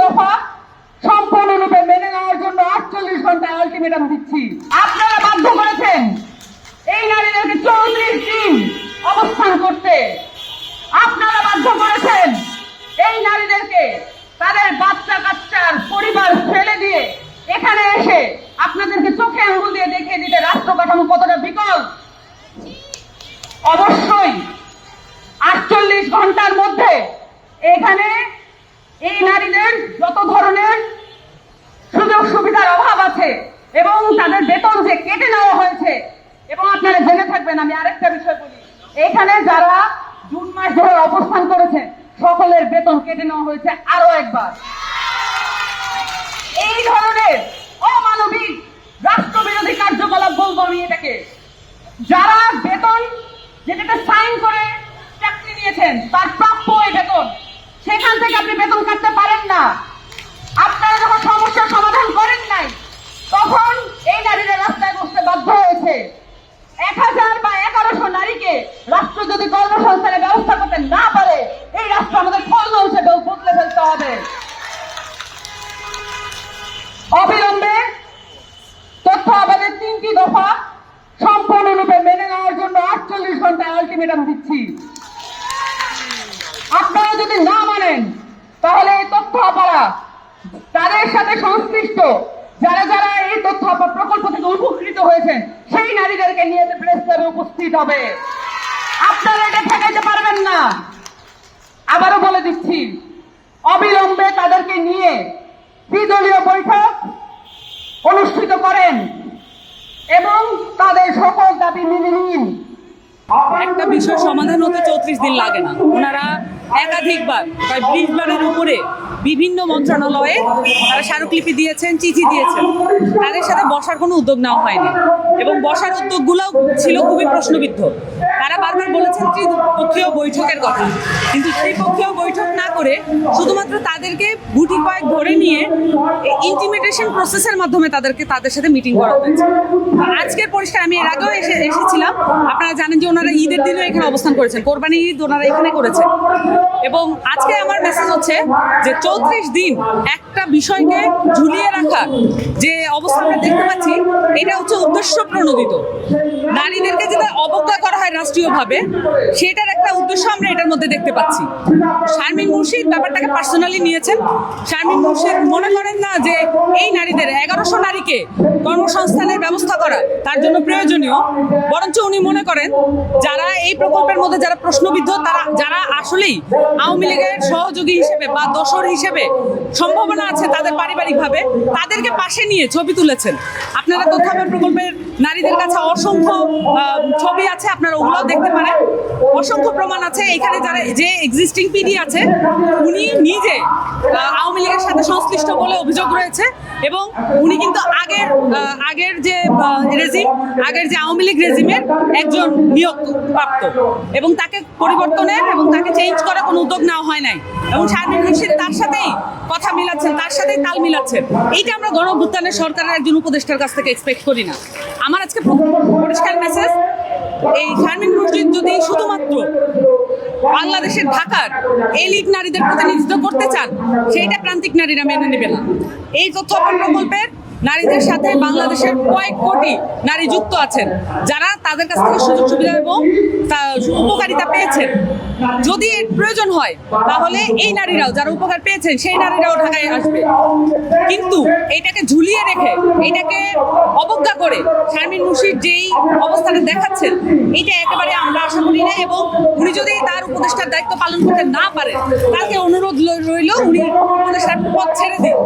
দফা সম্পূর্ণরূপে মেনে নেওয়ার জন্য 48 ঘন্টা আলটিমেটাম দিচ্ছি। আপনারা বাধ্য করেছেন এই নারীদেরকে 34 দিন অবস্থান করতে। আপনারা বাধ্য করেছেন এই নারীদেরকে তাদের বাচ্চা কাচ্চার পরিবার ফেলে দিয়ে এখানে এসে আপনাদেরকে চোখে আঙুল দিয়ে দেখিয়ে দিতে রাষ্ট্র কাঠামো কতটা বিকল। অবশ্যই 48 ঘন্টার মধ্যে এখানে এই নারীদের যত ধরনের সুযোগ সুবিধার অভাব আছে এবং তাদের বেতন যে কেটে নেওয়া হয়েছে, এবং আপনারা জেনে থাকবেন, আমি আরেকটা বিষয় বলি, এখানে যারা জুন মাস ধরে অবস্থান করেছে সকলের বেতন কেটে নেওয়া হয়েছে আরো একবার। এই ধরনের অমানবিক রাষ্ট্রবিরোধী কার্যকলাপ বলবো আমি এটাকে। যারা বেতন যেটাতে সাইন করে চাকরি নিয়েছেন তার প্রাপ্য এই বেতন, সেখান থেকে আপনি বেতন কাটতে পারেন না। আপনারা যখন সমস্যার সমাধান করেন নাই তখন এই নারীরা রাস্তায় বসতে বাধ্য হয়েছে। 1000 বা 1100 নারীকে রাষ্ট্র যদি কর্মসংস্থানের ব্যবস্থা করতে না পারে, এই রাষ্ট্র আমাদের ফল হিসেবে বদলে ফেলতে হবে। অবিলম্বে তথ্য আবাদের 3টি দফা সম্পূর্ণরূপে মেনে নেওয়ার জন্য 48 ঘন্টা আলটিমেটাম দিচ্ছি। আপনারা যদি না মানেন তাহলে এই তথ্য আপারা তাদের সাথে সংশ্লিষ্ট যারা যারা এই তথ্য প্রকল্প থেকে উপকৃত হয়েছেন সেই নারীদেরকে নিয়ে প্রেস ক্লাবে উপস্থিত হবে। আপনারা এটা ঠেকাইতে পারবেন না। আবারও বলে দিচ্ছি, অবিলম্বে তাদেরকে নিয়ে দ্বিদলীয় বৈঠক অনুষ্ঠিত করেন এবং তাদের সকল দাবি মেনে নিন। একটা বিষয় সমাধান হতে 34 দিন লাগে না। ওনারা একাধিকবার প্রায় 20 বারের উপরে বিভিন্ন মন্ত্রণালয়ে তারা স্মারকলিপি দিয়েছেন, চিঠি দিয়েছেন, তাদের সাথে বসার কোনো উদ্যোগ নেওয়া হয়নি এবং বসার উদ্যোগগুলোও ছিল খুবই প্রশ্নবিদ্ধ। তারা বারবার বলেছেন ত্রিপক্ষীয় বৈঠকের কথা, কিন্তু ত্রিপক্ষীয় বৈঠক না করে শুধুমাত্র তাদেরকে গুটি কয়েক ধরে নিয়ে ইন্টিমিডেশন প্রসেসের মাধ্যমে তাদের সাথে মিটিং করা হয়েছে। আজকের পরিষ্কার, আমি এর আগেও এসেছিলাম, আপনারা জানেন যে ওনারা ঈদের দিনও এখানে অবস্থান করেছেন, কোরবানি ঈদ ওনারা এখানে করেছেন। এবং আজকে আমার মেসেজ হচ্ছে যে 34 দিন একটা বিষয়কে ঝুলিয়ে রাখা যে অবস্থা আমরা দেখতে পাচ্ছি, এটা হচ্ছে উদ্দেশ্য প্রণোদিত। নারীদেরকে যেটা অবজ্ঞা করা হয় রাষ্ট্রীয়ভাবে, সেটার একটা উদ্দেশ্য আমরা এটার মধ্যে দেখতে পাচ্ছি। শারমিন মুর্শিদ ব্যাপারটাকে পার্সোনালি নিয়েছেন। শারমিন মুর্শিদ মনে করেন না যে এই নারীদের 1100 নারীকে কর্মসংস্থানের ব্যবস্থা করা তার জন্য প্রয়োজনীয়, বরঞ্চ উনি মনে করেন যারা এই প্রকল্পের মধ্যে যারা প্রশ্নবিদ্ধ, তারা যারা আসলেই আওয়ামী লীগের সহযোগী হিসেবে বা দোসর হিসেবে সম্ভাবনা আছে তাদের পারিবারিকভাবে, তাদেরকে পাশে নিয়ে ছবি তুলেছেন। আপনারা তথ্যাভাব প্রকল্পের নারীদের কাছে অসংখ্য ছবি আছে, আপনারা ওগুলোও দেখতে পারেন। অসংখ্য প্রমাণ আছে। এখানে যারা যে এক্সিস্টিং পিডি আছে উনি নিজে আওয়ামী লীগের সাথে সংশ্লিষ্ট বলে অভিযোগ রয়েছে এবং উনি কিন্তু আগের যে রেজিম, আগের যে আওয়ামী লীগ রেজিমের একজন নিয়োগপ্রাপ্ত, এবং তাকে পরিবর্তনের এবং তাকে চেঞ্জ করার কোনো উদ্যোগ নেওয়া হয় নাই। এবং শারমিন মুর্শিদ তার সাথেই কথা মিলাচ্ছেন, তার সাথেই তাল মিলাচ্ছেন। এইটা আমরা গণঅভ্যুত্থানের সরকারের একজন উপদেষ্টার কাছ থেকে এক্সপেক্ট করি না। আমার আজকে পরিষ্কার মেসেজ, এই শারমিন মুর্শিদ যদি শুধুমাত্র বাংলাদেশের ঢাকার এলিট নারীদের প্রতিনিধিত্ব করতে চান, সেইটা প্রান্তিক নারীরা মেনে নেবে না। এই তথ্য প্রকল্পের নারীদের সাথে বাংলাদেশের কয়েক কোটি নারী যুক্ত আছেন, যারা তাদের কাছ থেকে সুযোগ সুবিধা এবং উপকারিতা পেয়েছেন। যদি এর প্রয়োজন হয় তাহলে এই নারীরাও যারা উপকার পেয়েছেন সেই নারীরাও ঢাকায় আসবে। কিন্তু এইটাকে ঝুলিয়ে রেখে, এইটাকে অবজ্ঞা করে শারমিন মুর্শিদ যেই অবস্থাটা দেখাচ্ছেন, এইটা একেবারে আমরা আশা করি না। এবং উনি যদি তার উপদেষ্টার দায়িত্ব পালন করতে না পারেন, তাকে অনুরোধ রইল উনি উপদেষ্টার পদ ছেড়ে দিন।